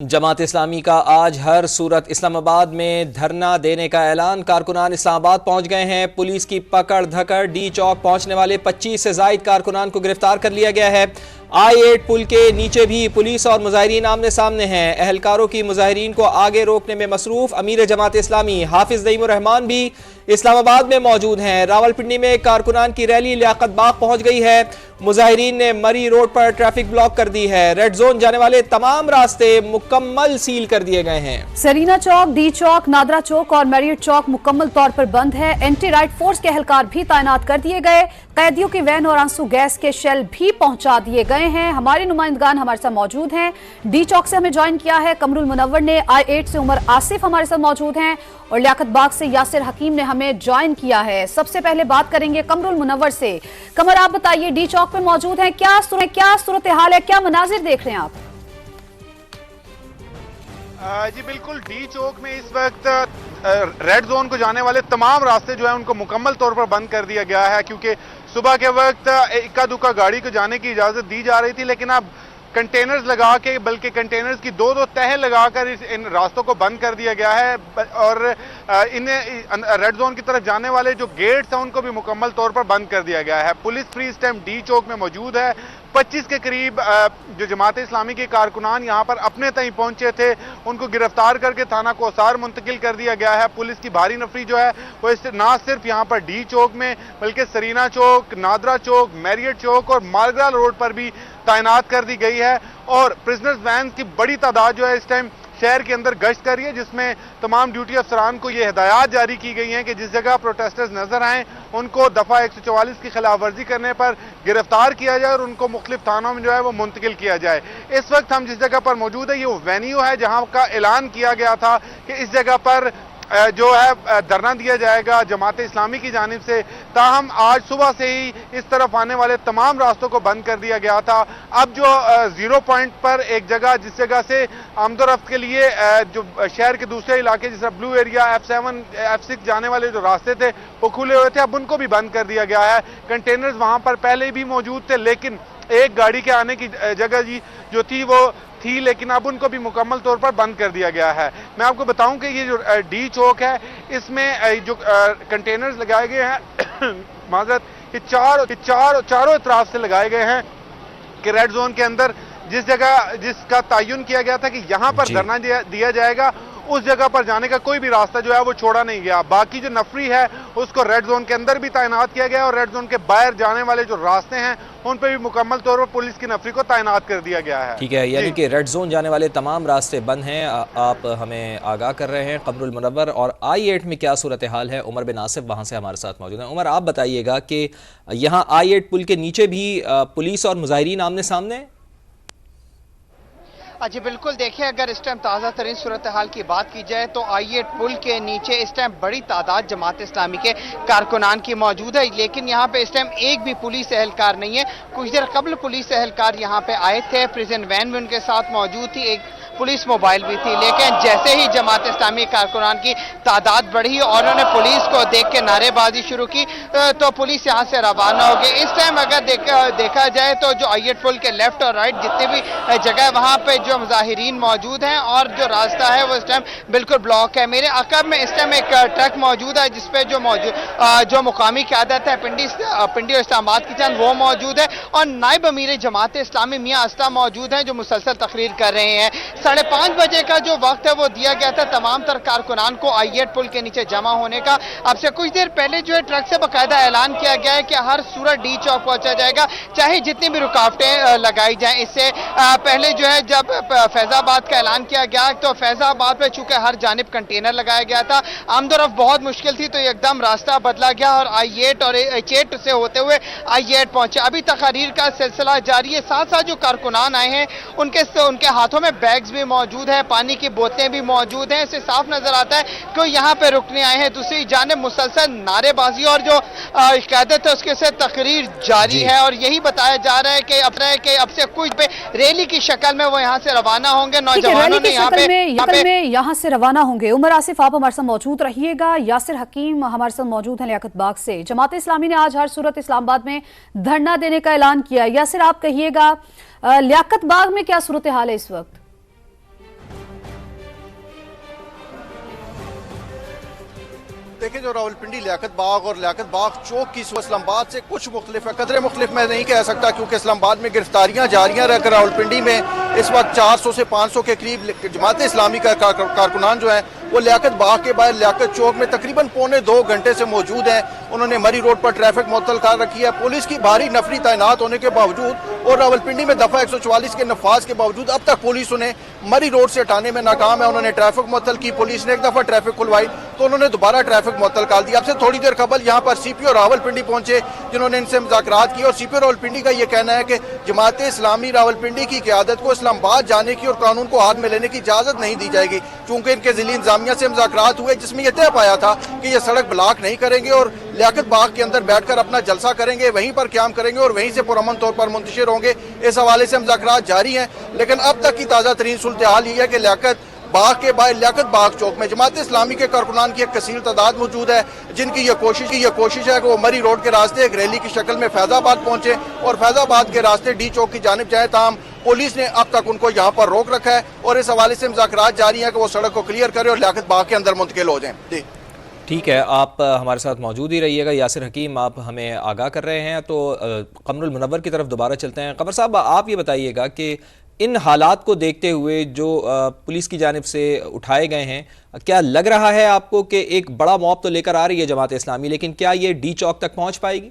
जमात इस्लामी का आज हर सूरत इस्लामाबाद में धरना देने का ऐलान। कारकुनान इस्लामाबाद पहुंच गए हैं। पुलिस की पकड़ धकड़, डी चौक पहुंचने वाले 25 से जायद कारकुनान को गिरफ्तार कर लिया गया है। I-8 पुल के नीचे भी पुलिस और मुजाहिरीन आमने सामने हैं। अहलकारों की मुजाहिरीन को आगे रोकने में मसरूफ। अमीर जमात इस्लामी हाफिज नईमुर रहमान भी इस्लामाबाद में मौजूद हैं। रावलपिंडी में कारकुनान की रैली लियाकत बाग पहुंच गई है। मुजाहिरीन ने मरी रोड पर ट्रैफिक ब्लॉक कर दी है। रेड जोन जाने वाले तमाम रास्ते मुकम्मल सील कर दिए गए हैं। सरीना चौक, डी चौक, नादरा चौक और मैरियट चौक मुकम्मल तौर पर बंद है। एंटी राइट फोर्स के एहलकार भी तैनात कर दिए गए। कैदियों की वैन और आंसू गैस के शेल भी पहुंचा दिए गए हैं। हमारे नुमाइंदगान हमारे साथ मौजूद हैं। डी चौक से हमें ज्वाइन किया है कमरुल मुनव्वर ने, I-8 से उमर आसिफ हमारे साथ मौजूद हैं और लियाकत बाग से यासिर हकीम ने हमें ज्वाइन किया है। सबसे पहले बात करेंगे कमरुल मुनव्वर से। कमर, आप बताइए, डी चौक पे मौजूद हैं, क्या सूरत हाल है, क्या मनाजिर देख रहे हैं आप? जी बिल्कुल, डी चौक में इस वक्त रेड जोन को जाने वाले तमाम रास्ते जो है उनको मुकम्मल तौर पर बंद कर दिया गया है, क्योंकि सुबह के वक्त इक्का दुक्का गाड़ी को जाने की इजाजत दी जा रही थी, लेकिन अब कंटेनर्स लगा के, बल्कि कंटेनर्स की दो तह लगाकर इन रास्तों को बंद कर दिया गया है और इन रेड जोन की तरफ जाने वाले जो गेट्स हैं उनको भी मुकम्मल तौर पर बंद कर दिया गया है। पुलिस फ्री इस टाइम डी चौक में मौजूद है। 25 के करीब जो जमात इस्लामी के कारकुनान यहाँ पर अपने तय पहुंचे थे, उनको गिरफ्तार करके थाना कोसार मुंतकिल कर दिया गया है। पुलिस की भारी नफरी जो है वो ना सिर्फ यहाँ पर डी चौक में, बल्कि सरीना चौक, नादरा चौक, मैरियट चौक और मालगरा रोड पर भी तैनात कर दी गई है। और प्रिजनर्स वैन की बड़ी तादाद जो है इस टाइम शहर के अंदर गश्त कर रही है, जिसमें तमाम ड्यूटी अफसरान को ये हिदायत जारी की गई हैं कि जिस जगह प्रोटेस्टर्स नजर आएं उनको दफा 144 की खिलाफ वर्जी करने पर गिरफ्तार किया जाए और उनको मुख्तलिफ थानों में जो है वो मुंतकिल किया जाए। इस वक्त हम जिस जगह पर मौजूद है ये वो वेन्यू है जहां का ऐलान किया गया था कि इस जगह पर जो है धरना दिया जाएगा जमात इस्लामी की जानिब से। ताहम आज सुबह से ही इस तरफ आने वाले तमाम रास्तों को बंद कर दिया गया था। अब जो जीरो पॉइंट पर एक जगह, जिस जगह से आमदोरफ्त के लिए जो शहर के दूसरे इलाके जैसा ब्लू एरिया, F7, F6 जाने वाले जो रास्ते थे वो खुले हुए थे, अब उनको भी बंद कर दिया गया है। कंटेनर्स वहां पर पहले भी मौजूद थे, लेकिन एक गाड़ी के आने की जगह जी जो थी वो थी, लेकिन अब उनको भी मुकम्मल तौर पर बंद कर दिया गया है। मैं आपको बताऊं कि ये जो डी चौक है इसमें जो कंटेनर्स लगाए गए हैं माजरत ये चारों इतराफ से लगाए गए हैं कि रेड जोन के अंदर जिस जगह जिसका तयन किया गया था कि यहाँ पर धरना दिया जाएगा, उस जगह पर जाने का कोई भी रास्ता जो है वो छोड़ा नहीं गया। बाकी जो नफरी है उसको रेड जोन के अंदर भी तैनात किया गया और रेड जोन के बाहर जाने वाले जो रास्ते हैं उन पर भी मुकम्मल तौर पर पुलिस की नफरी को तैनात कर दिया गया है। ठीक है, यानी कि रेड जोन जाने वाले तमाम रास्ते बंद हैं। आप हमें आगाह कर रहे हैं कमरुल मुनव्वर। और I-8 में क्या सूरत हाल है, उमर बिन आसिफ वहाँ से हमारे साथ मौजूद हैं। उमर, आप बताइएगा कि यहाँ I-8 पुल के नीचे भी पुलिस और मुजाहिरीन आमने सामने? जी बिल्कुल, देखिए अगर इस टाइम ताज़ा तरीन सूरत हाल की बात की जाए तो I-8 पुल के नीचे इस टाइम बड़ी तादाद जमात इस्लामी के कारकुनान की मौजूद है, लेकिन यहाँ पे इस टाइम एक भी पुलिस एहलकार नहीं है। कुछ देर कबल पुलिस एहलकार यहाँ पे आए थे, प्रिजन वैन भी उनके साथ मौजूद थी, एक पुलिस मोबाइल भी थी, लेकिन जैसे ही जमात इस्लामी कारकुनान की तादाद बढ़ी और उन्होंने पुलिस को देख के नारेबाजी शुरू की तो पुलिस यहाँ से रवाना हो गई। इस टाइम अगर देखा जाए तो जो I-8 पुल के लेफ्ट और राइट जितने भी जगह है वहाँ पे जो मुजाहिरीन मौजूद हैं और जो रास्ता है वो इस टाइम बिल्कुल ब्लॉक है। मेरे अकब में इस टाइम एक ट्रक मौजूद है जिसपे जो मुकामी क़यादत है पिंडी और इस्लामाबाद की जान वो मौजूद है और नायब अमीर जमात इस्लामी मियां असलम मौजूद हैं जो मुसलसल तकरीर कर रहे हैं। 5:30 बजे का जो वक्त है वो दिया गया था तमाम तर कारकुनान को I-8 पुल के नीचे जमा होने का। अब से कुछ देर पहले जो है ट्रक से बाकायदा ऐलान किया गया है कि हर सूरत डी चौक पहुंचा जाएगा, चाहे जितनी भी रुकावटें लगाई जाएं। इससे पहले जो है जब फैजाबाद का ऐलान किया गया तो फैजाबाद पे चूंकि हर जानिब कंटेनर लगाया गया था, आमदोरफ्त बहुत मुश्किल थी, तो एकदम रास्ता बदला गया और I-8 और H8 से होते हुए I-8 पहुंचे। अभी तकरीर का सिलसिला जारी है। साथ साथ जो कारकुनान आए हैं उनके हाथों में बैग्स भी मौजूद है, पानी की बोतलें भी मौजूद हैं। इससे साफ नजर आता है कि यहाँ पे रुकने आए हैं। दूसरी जानिब मुसलसल नारेबाजी और जो क़यादत है उसके से तकरीर जारी है और यही बताया जा रहा है कि अब से कुछ पे रैली की शक्ल में वो यहाँ से रवाना होंगे। नौजवानों ने यहाँ से रवाना होंगे। उमर आसिफ, आप हमारे साथ मौजूद रहिएगा। यासिर हकीम हमारे साथ मौजूद हैं लियाकत बाग से। जमात इस्लामी ने आज हर सूरत इस्लामाबाद में धरना देने का ऐलान किया। यासिर, आप कहिएगा लियाकत बाग में क्या सूरत हाल है इस वक्त? دیکھیں جو راولپنڈی لیاقت باغ اور لیاقت باغ چوک کی صورت اسلام آباد سے کچھ مختلف ہے، قدرے مختلف میں نہیں کہہ سکتا، کیونکہ اسلام آباد میں گرفتاریاں جاریاں رہ کر راولپنڈی میں اس وقت 400 سے 500 کے قریب جماعت اسلامی کا کارکنان جو ہیں وہ لیاقت باغ کے باہر لیاقت چوک میں تقریباً پونے 2 گھنٹے سے موجود ہیں۔ انہوں نے مری روڈ پر ٹریفک معطل کر رکھی ہے۔ پولیس کی بھاری نفری تعینات ہونے کے باوجود اور راولپنڈی میں دفعہ 144 کے نفاذ کے باوجود اب تک پولیس انہیں مری روڈ سے ہٹانے میں ناکام ہے۔ انہوں نے ٹریفک معطل کی، پولیس نے ایک دفعہ ٹریفک کھلوائی تو انہوں نے دوبارہ ٹریفک معطل کر دیا۔ اب سے تھوڑی دیر قبل یہاں پر سی پی او راولپنڈی پہنچے جنہوں نے ان سے مذاکرات کیے، اور سی پی او راولپنڈی کا یہ کہنا ہے کہ جماعت اسلامی راولپنڈی کی قیادت کو اسلام آباد جانے کی اور قانون کو ہاتھ میں لینے کی اجازت نہیں دی جائے گی، چونکہ ان کے ضلعی انتظامیہ سے مذاکرات ہوئے جس میں یہ طے پایا تھا کہ یہ سڑک بلاک نہیں کریں گے اور لیاقت باغ کے اندر بیٹھ کر اپنا جلسہ کریں گے، وہیں پر قیام کریں گے اور وہیں سے پرامن طور پر منتشر ہوں گے۔ اس حوالے سے مذاکرات جاری ہیں، لیکن اب تک کی تازہ ترین صورتحال یہ ہے کہ لیاقت باغ کے باہر لیاقت باغ چوک میں جماعت اسلامی کے کارکنان کی ایک کثیر تعداد موجود ہے، جن کی یہ کوشش ہے کہ وہ مری روڈ کے راستے ایک ریلی کی شکل میں فیض آباد پہنچے اور فیض آباد کے راستے ڈی چوک کی جانب جائیں، تاہم پولیس نے اب تک ان کو یہاں پر روک رکھا ہے اور اس حوالے سے مذاکرات جاری ہیں کہ وہ سڑک کو کلیئر کرے اور لیاقت باغ کے اندر منتقل ہو جائیں۔ جی ٹھیک ہے، آپ ہمارے ساتھ موجود ہی رہیے گا۔ یاسر حکیم آپ ہمیں آگاہ کر رہے ہیں، تو قمر المنور کی طرف دوبارہ چلتے ہیں۔ قمر صاحب آپ یہ بتائیے گا کہ ان حالات کو دیکھتے ہوئے جو پولیس کی جانب سے اٹھائے گئے ہیں، کیا لگ رہا ہے آپ کو کہ ایک بڑا موب تو لے کر آ رہی ہے جماعت اسلامی، لیکن کیا یہ ڈی چوک تک پہنچ پائے گی؟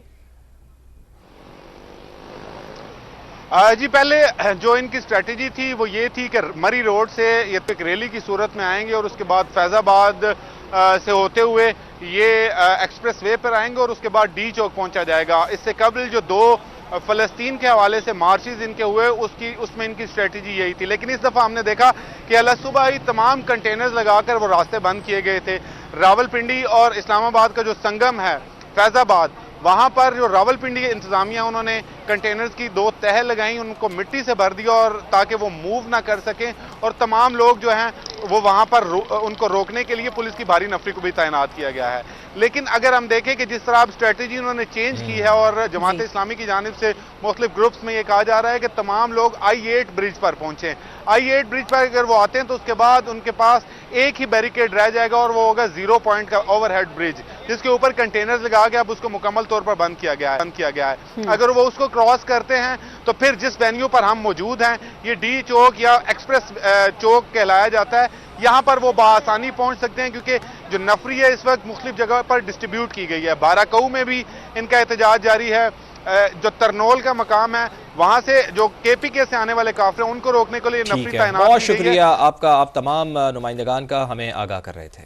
جی پہلے جو ان کی اسٹریٹجی تھی وہ یہ تھی کہ مری روڈ سے یہ ایک ریلی کی صورت میں آئیں گے اور اس کے بعد فیض آباد سے ہوتے ہوئے یہ ایکسپریس وے پر آئیں گے اور اس کے بعد ڈی چوک پہنچا جائے گا۔ اس سے قبل جو 2 فلسطین کے حوالے سے مارچز ان کے ہوئے اس میں ان کی اسٹریٹجی یہی تھی، لیکن اس دفعہ ہم نے دیکھا کہ اللہ صبح ہی تمام کنٹینرز لگا کر وہ راستے بند کیے گئے تھے۔ راولپنڈی اور اسلام آباد کا جو سنگم ہے فیض آباد، وہاں پر جو راولپنڈی کے انتظامیہ انہوں نے کنٹینرز کی 2 تہہ لگائیں، ان کو مٹی سے بھر دیا اور تاکہ وہ موو نہ کر سکیں، اور تمام لوگ جو ہیں وہ وہاں پر ان کو روکنے کے لیے پولیس کی بھاری نفری کو بھی تعینات کیا گیا ہے۔ لیکن اگر ہم دیکھیں کہ جس طرح اب اسٹریٹجی انہوں نے چینج کی ہے اور جماعت اسلامی کی جانب سے مختلف گروپس میں یہ کہا جا رہا ہے کہ تمام لوگ I-8 برج پر پہنچیں۔ I-8 برج پر اگر وہ آتے ہیں تو اس کے بعد ان کے پاس ایک ہی بیریکیڈ رہ جائے گا اور وہ ہوگا 0 پوائنٹ کا اوور ہیڈ برج، جس کے اوپر کنٹینرز لگا کے اب اس کو مکمل طور پر بند کیا گیا ہے۔ اگر وہ اس کو کراس کرتے ہیں تو پھر جس وینیو پر ہم موجود ہیں، یہ ڈی چوک یا ایکسپریس چوک کہلایا جاتا ہے، یہاں پر وہ بآسانی پہنچ سکتے ہیں کیونکہ جو نفری ہے اس وقت مختلف جگہ پر ڈسٹریبیوٹ کی گئی ہے۔ بارہ میں بھی ان کا احتجاج جاری ہے۔ جو ترنول کا مقام ہے وہاں سے جو KPK سے آنے والے کافر ہیں ان کو روکنے کے لیے نفری تعینات کی گئی ہے۔ بہت شکریہ آپ کا، آپ تمام نمائندگان کا ہمیں آگاہ کر رہے تھے۔